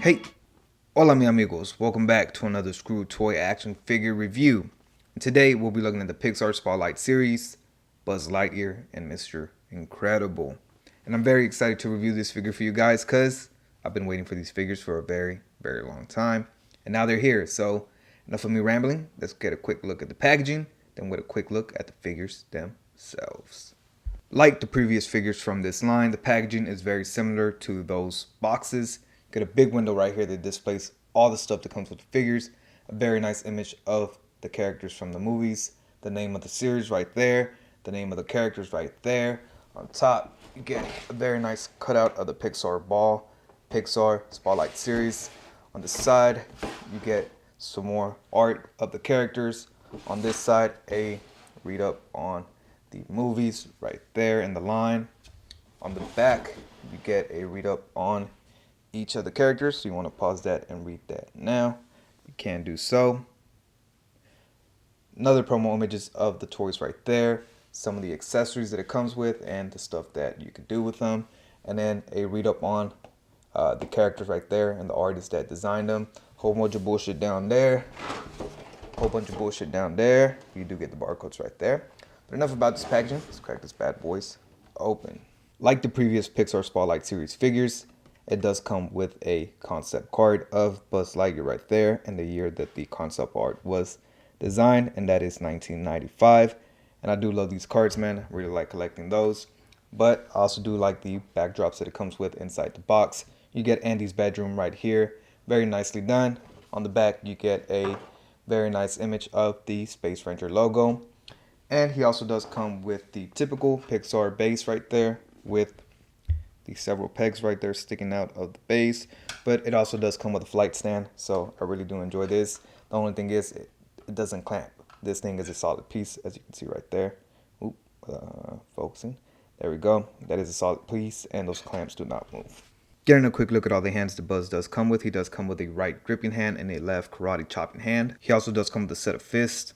Hey, hola mi amigos, welcome back to another Screw Toy action figure review. And today we'll be looking at the Pixar Spotlight series, Buzz Lightyear and Mr. Incredible. And I'm very excited to review this figure for you guys because I've been waiting for these figures for a very, very long time. And now they're here, so enough of me rambling. Let's get a quick look at the packaging, then with a quick look at the figures themselves. Like the previous figures from this line, the packaging is very similar to those boxes. Get a big window right here that displays all the stuff that comes with the figures. A very nice image of the characters from the movies. The name of the series right there. The name of the characters right there. On top, you get a very nice cutout of the Pixar ball. Pixar Spotlight series. On the side, you get some more art of the characters. On this side, a read up on the movies right there in the line. On the back, you get a read up on each of the characters, so you want to pause that and read that now. You can do so. Another promo images of the toys right there, some of the accessories that it comes with, and the stuff that you can do with them. And then a read up on the characters right there and the artists that designed them. Whole bunch of bullshit down there. Whole bunch of bullshit down there. You do get the barcodes right there. But enough about this packaging. Let's crack this bad boys open. Like the previous Pixar Spotlight series figures, it does come with a concept card of Buzz Lightyear right there and the year that the concept art was designed, and that is 1995. And I do love these cards, man. I really like collecting those. But I also do like the backdrops that it comes with inside the box. You get Andy's bedroom right here. Very nicely done. On the back, you get a very nice image of the Space Ranger logo. And he also does come with the typical Pixar base right there with the several pegs right there sticking out of the base. But it also does come with a flight stand, so I really do enjoy this. The only thing is it doesn't clamp. This thing is a solid piece, as you can see right there. Oop, focusing. There we go. That is a solid piece, and those clamps do not move. Getting a quick look at all the hands that Buzz does come with. He does come with a right gripping hand and a left karate chopping hand. He also does come with a set of fists.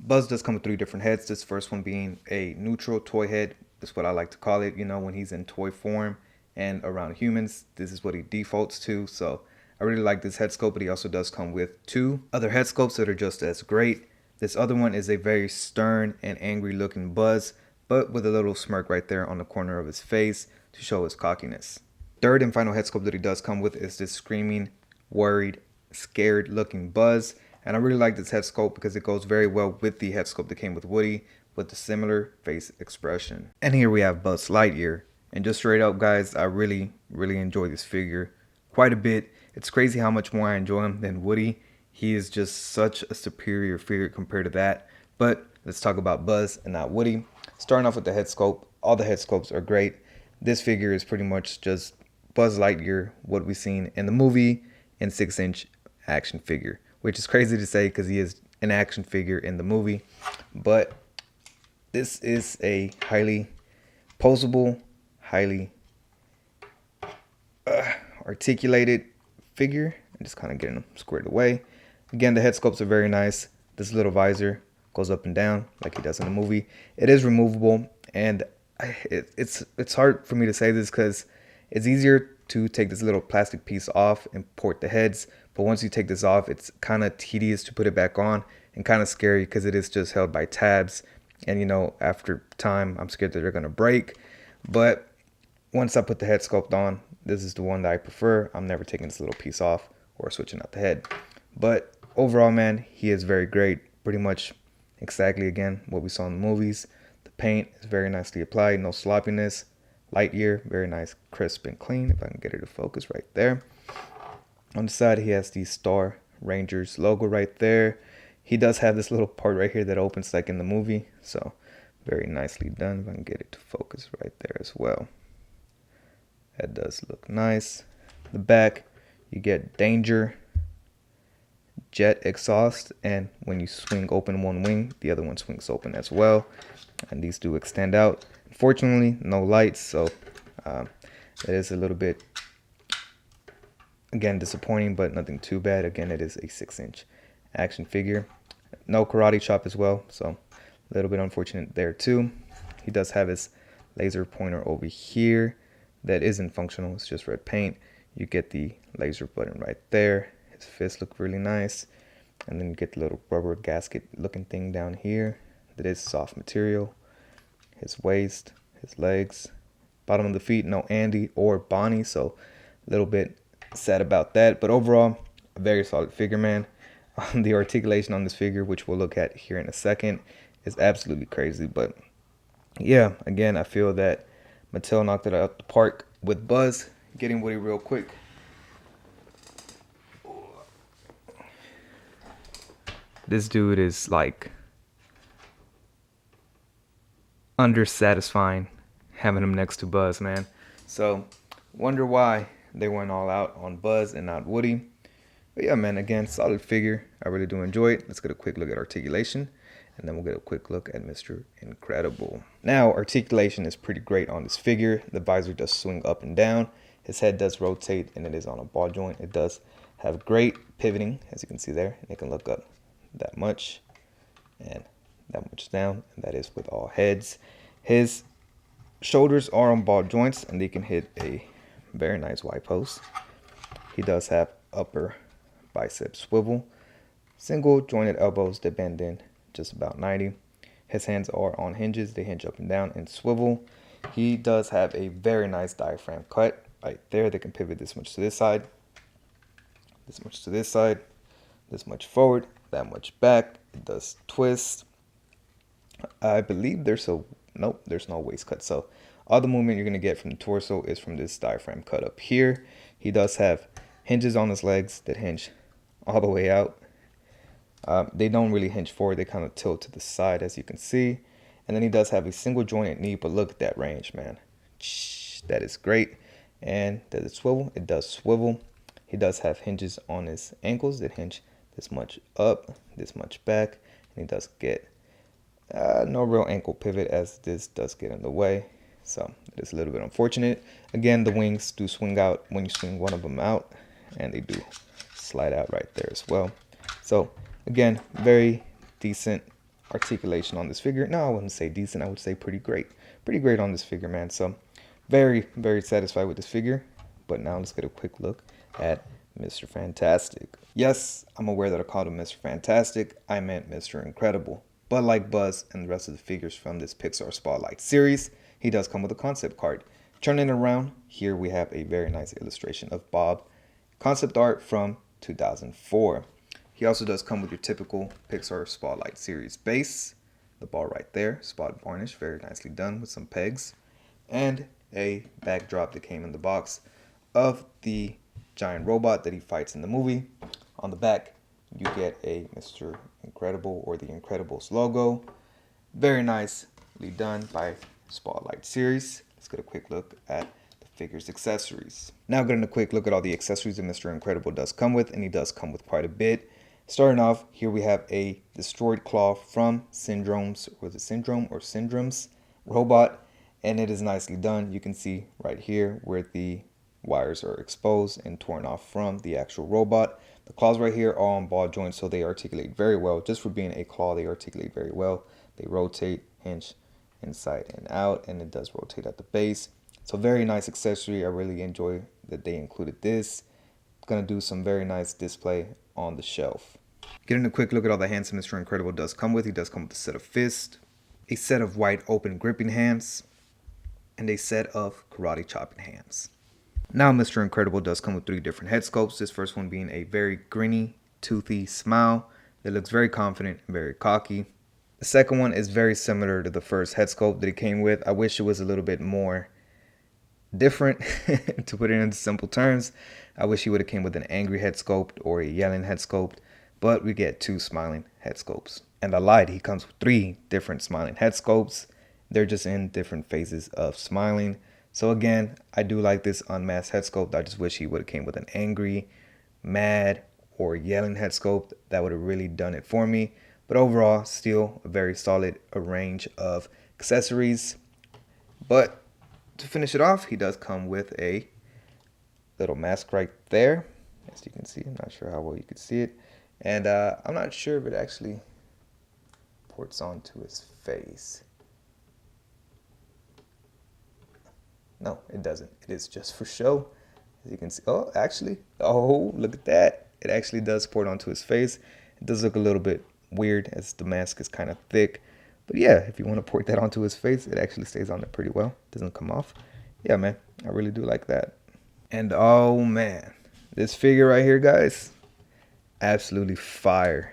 Buzz does come with 3 different heads. This first one being a neutral toy head. That's what I like to call it. You know, when he's in toy form and around humans, this is what he defaults to. So I really like this head sculpt, but he also does come with 2 other head sculpts that are just as great. This other one is a very stern and angry looking Buzz, but with a little smirk right there on the corner of his face to show his cockiness. Third and final head sculpt that he does come with is this screaming, worried, scared looking Buzz. And I really like this head sculpt because it goes very well with the head sculpt that came with Woody with the similar face expression. And here we have Buzz Lightyear. And just straight up, guys, I really enjoy this figure quite a bit. It's crazy how much more I enjoy him than Woody. He is just such a superior figure compared to that. But let's talk about Buzz and not Woody. Starting off with the head sculpt. All the head sculpts are great. This figure is pretty much just Buzz Lightyear, what we've seen in the movie, in 6-inch action figure. Which is crazy to say because he is an action figure in the movie. But this is a highly posable, highly articulated figure. I'm just kind of getting them squared away. Again, the head sculpts are very nice. This little visor goes up and down like he does in the movie. It is removable, and it's hard for me to say this because it's easier to take this little plastic piece off and port the heads. But once you take this off, it's kind of tedious to put it back on and kind of scary because it is just held by tabs. And, you know, after time, I'm scared that they're going to break. But once I put the head sculpt on, this is the one that I prefer. I'm never taking this little piece off or switching out the head. But overall, man, he is very great. Pretty much exactly, again, what we saw in the movies. The paint is very nicely applied. No sloppiness. Lightyear, very nice, crisp and clean. If I can get it to focus right there. On the side, he has the Star Rangers logo right there. He does have this little part right here that opens like in the movie. So very nicely done. If I can get it to focus right there as well. That does look nice. The back, you get Danger, Jet exhaust, and when you swing open one wing, the other one swings open as well. And these do extend out. Unfortunately, no lights, so it is a little bit, again, disappointing, but nothing too bad. Again, it is a 6-inch action figure. No karate chop as well, so a little bit unfortunate there too. He does have his laser pointer over here that isn't functional. It's just red paint. You get the laser button right there. His fists look really nice. And then you get the little rubber gasket looking thing down here that is soft material. His waist, his legs, bottom of the feet, no Andy or Bonnie, so a little bit sad about that. But overall, a very solid figure, man. The articulation on this figure, which we'll look at here in a second, is absolutely crazy. But yeah, again, I feel that Mattel knocked it out the park with Buzz. Getting Woody real quick. This dude is like undersatisfying having him next to Buzz, man. So wonder why they went all out on Buzz and not Woody. But yeah, man, again, solid figure. I really do enjoy it. Let's get a quick look at articulation, and then we'll get a quick look at Mr. Incredible. Now, articulation is pretty great on this figure. The visor does swing up and down. His head does rotate, and it is on a ball joint. It does have great pivoting, as you can see there. And it can look up that much and that much down, and that is with all heads. His shoulders are on ball joints, and they can hit a very nice Y pose. He does have upper bicep swivel, single jointed elbows that bend in just about 90. His hands are on hinges. They hinge up and down and swivel. He does have a very nice diaphragm cut right there. They can pivot this much to this side, this much to this side, this much forward, that much back. It does twist. I believe there's no waist cut. So all the movement you're going to get from the torso is from this diaphragm cut up here. He does have hinges on his legs that hinge all the way out. They don't really hinge forward. They kind of tilt to the side, as you can see. And then he does have a single jointed knee, but look at that range, man. That is great. And does it swivel? It does swivel. He does have hinges on his ankles that hinge this much up, this much back. And he does get no real ankle pivot, as this does get in the way. So it is a little bit unfortunate. Again, the wings do swing out when you swing one of them out, and they do slide out right there as well. So again, very decent articulation on this figure. No, I wouldn't say decent. I would say pretty great. Pretty great on this figure, man. So very, very satisfied with this figure. But now let's get a quick look at Mr. Fantastic. Yes, I'm aware that I called him Mr. Fantastic. I meant Mr. Incredible. But like Buzz and the rest of the figures from this Pixar Spotlight series, he does come with a concept card. Turning it around, here we have a very nice illustration of Bob. Concept art from 2004. He also does come with your typical Pixar Spotlight series base. The ball right there, spot varnish, very nicely done with some pegs. And a backdrop that came in the box of the giant robot that he fights in the movie. On the back, you get a Mr. Incredible or the Incredibles logo. Very nicely done by Spotlight series. Let's get a quick look at the figure's accessories. Now getting a quick look at all the accessories that Mr. Incredible does come with, and he does come with quite a bit. Starting off, here we have a destroyed claw from Syndrome's robot, and it is nicely done. You can see right here where the wires are exposed and torn off from the actual robot. The claws right here are on ball joints, so they articulate very well. Just for being a claw, they articulate very well. They rotate, hinge inside and out, and it does rotate at the base. So very nice accessory. I really enjoy that they included this. Gonna do some very nice display on the shelf. Getting a quick look at all the hands Mr. Incredible does come with. He does come with a set of fists, a set of wide open gripping hands, and a set of karate chopping hands. Now Mr. Incredible does come with 3 different head sculpts. This first one being a very grinny, toothy smile that looks very confident and very cocky. The second one is very similar to the first head sculpt that it came with. I wish it was a little bit more different, to put it into simple terms. I wish he would have came with an angry head sculpt or a yelling head sculpt, but we get 2 smiling head sculpts. And I lied, he comes with 3 different smiling head sculpts. They're just in different phases of smiling. So again, I do like this unmasked head sculpt. I just wish he would have came with an angry, mad, or yelling head sculpt. That would have really done it for me. But overall, still a very solid range of accessories. But to finish it off, he does come with a little mask right there. As you can see, I'm not sure how well you can see it. And I'm not sure if it actually ports onto his face. No, it doesn't. It is just for show. As you can see, oh, actually, oh, look at that. It actually does pour it onto his face. It does look a little bit weird as the mask is kind of thick. But yeah, if you want to port that onto his face, it actually stays on there pretty well. Doesn't come off. Yeah, man, I really do like that. And oh man, this figure right here, guys, absolutely fire.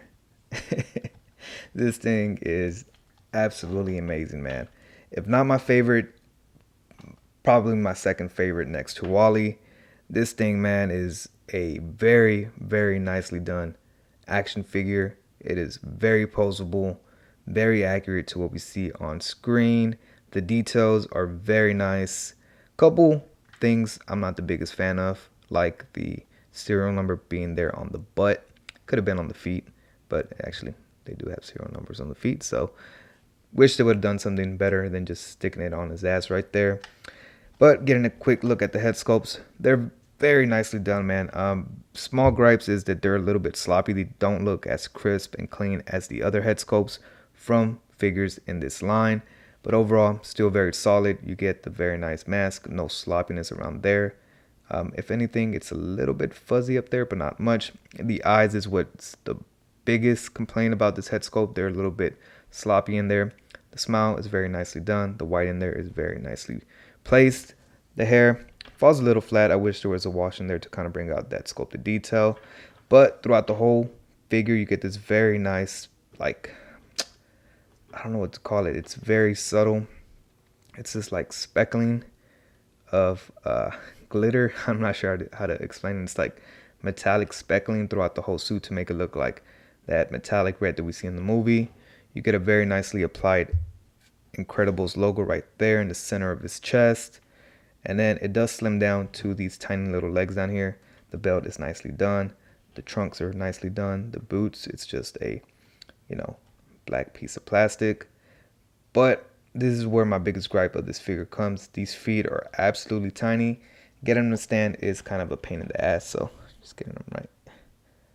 This thing is absolutely amazing, man. If not my favorite, probably my second favorite next to Wally. This thing, man, is a very, very nicely done action figure. It is very poseable, very accurate to what we see on screen. The details are very nice. Couple things I'm not the biggest fan of, like the serial number being there on the butt. Could have been on the feet, but actually they do have serial numbers on the feet, so wish they would have done something better than just sticking it on his ass right there. But getting a quick look at the head sculpts, they're very nicely done, man. Small gripes is that they're a little bit sloppy. They don't look as crisp and clean as the other head sculpts from figures in this line. But overall, still very solid. You get the very nice mask, no sloppiness around there. If anything, it's a little bit fuzzy up there, but not much. The eyes is what's the biggest complaint about this head sculpt. They're a little bit sloppy in there. The smile is very nicely done. The white in there is very nicely placed. The hair falls a little flat. I wish there was a wash in there to kind of bring out that sculpted detail. But throughout the whole figure, you get this very nice, like, I don't know what to call it. It's very subtle. It's just like speckling of glitter. I'm not sure how to explain it. It's like metallic speckling throughout the whole suit to make it look like that metallic red that we see in the movie. You get a very nicely applied Incredibles logo right there in the center of his chest. And then it does slim down to these tiny little legs down here. The belt is nicely done. The trunks are nicely done. The boots, it's just a, black piece of plastic. But this is where my biggest gripe of this figure comes. These feet are absolutely tiny. Getting them to stand is kind of a pain in the ass, so just getting them right.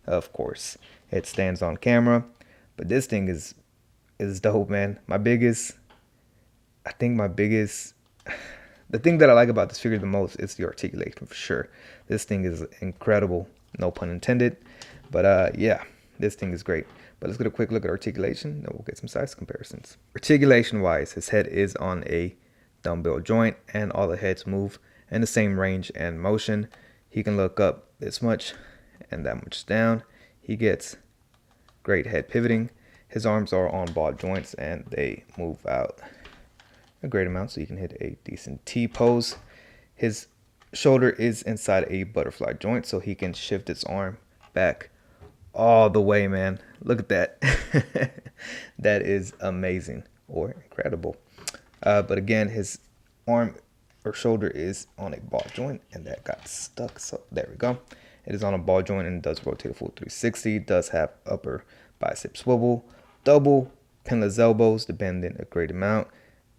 Of course, it stands on camera, but this thing is dope, man. The thing that I like about this figure the most is the articulation, for sure. This thing is incredible, no pun intended. But yeah, this thing is great. But let's get a quick look at articulation, then we'll get some size comparisons. Articulation wise, his head is on a dumbbell joint, and all the heads move in the same range and motion. He can look up this much and that much down. He gets great head pivoting. His arms are on ball joints and they move out a great amount, so you can hit a decent T pose. His shoulder is inside a butterfly joint, so he can shift his arm back all the way, man. Look at that. That is amazing or incredible. But again, his arm or shoulder is on a ball joint, and that got stuck, so there we go. It is on a ball joint and does rotate a full 360. It does have upper bicep swivel, double pinless elbows to bend in a great amount.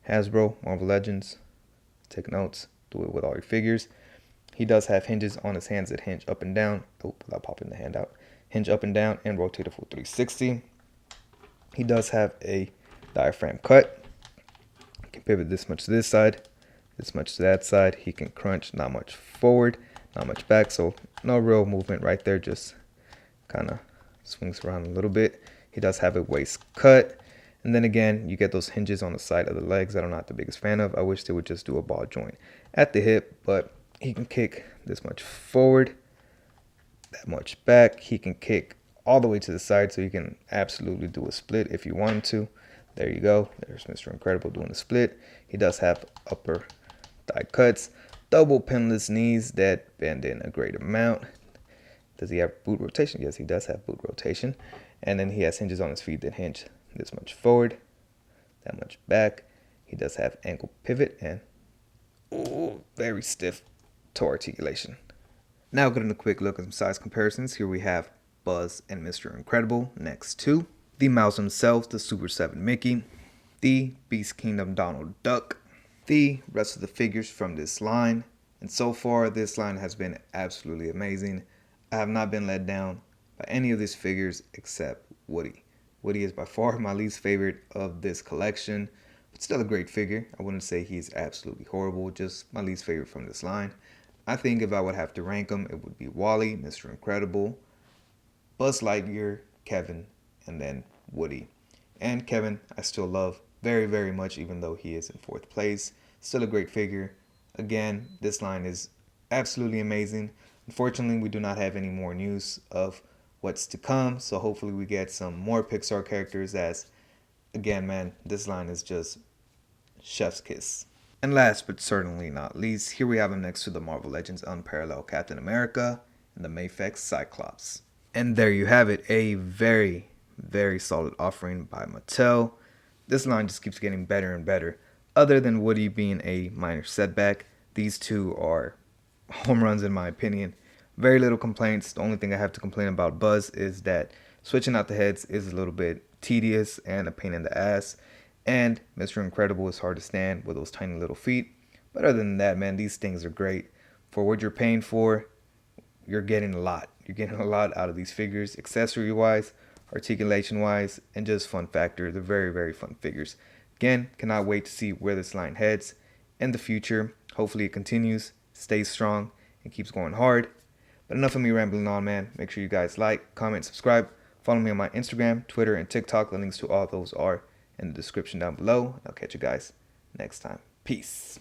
Hasbro, Marvel Legends, take notes, do it with all your figures. He does have hinges on his hands that hinge up and down. Oh, without popping the hand out. Hinge up and down and rotate a full 360. He does have a diaphragm cut. He can pivot this much to this side, this much to that side. He can crunch, not much forward, not much back, so no real movement right there, just kind of swings around a little bit. He does have a waist cut. And then again, you get those hinges on the side of the legs that I'm not the biggest fan of. I wish they would just do a ball joint at the hip, but he can kick this much forward, that much back. He can kick all the way to the side, so you can absolutely do a split if you wanted to. There you go. There's Mr. Incredible doing a split. He does have upper thigh cuts, double pinless knees that bend in a great amount. Does he have boot rotation? Yes, he does have boot rotation. And then he has hinges on his feet that hinge this much forward, that much back. He does have ankle pivot and very stiff toe articulation. Now getting a quick look at some size comparisons. Here we have Buzz and Mr. Incredible next to the mouse himself, the Super 7 Mickey, the Beast Kingdom Donald Duck, the rest of the figures from this line. And so far, this line has been absolutely amazing. I have not been let down by any of these figures except Woody. Woody is by far my least favorite of this collection, but still a great figure. I wouldn't say he's absolutely horrible, just my least favorite from this line. I think if I would have to rank them, it would be Wally, Mr. Incredible, Buzz Lightyear, Kevin, and then Woody. And Kevin, I still love very, very much, even though he is in fourth place. Still a great figure. Again, this line is absolutely amazing. Unfortunately, we do not have any more news of what's to come, so hopefully we get some more Pixar characters as, again, man, this line is just chef's kiss. And last but certainly not least, here we have him next to the Marvel Legends Unparalleled Captain America and the Mafex Cyclops. And there you have it, a very, very solid offering by Mattel. This line just keeps getting better and better. Other than Woody being a minor setback, these two are home runs in my opinion. Very little complaints. The only thing I have to complain about Buzz is that switching out the heads is a little bit tedious and a pain in the ass. And Mr. Incredible is hard to stand with those tiny little feet. But other than that, man, these things are great. For what you're paying for, you're getting a lot. You're getting a lot out of these figures, accessory-wise, articulation-wise, and just fun factor. They're very, very fun figures. Again, cannot wait to see where this line heads in the future. Hopefully it continues, stays strong, and keeps going hard. But enough of me rambling on, man. Make sure you guys like, comment, subscribe. Follow me on my Instagram, Twitter, and TikTok. The links to all those are in the description down below. I'll catch you guys next time. Peace.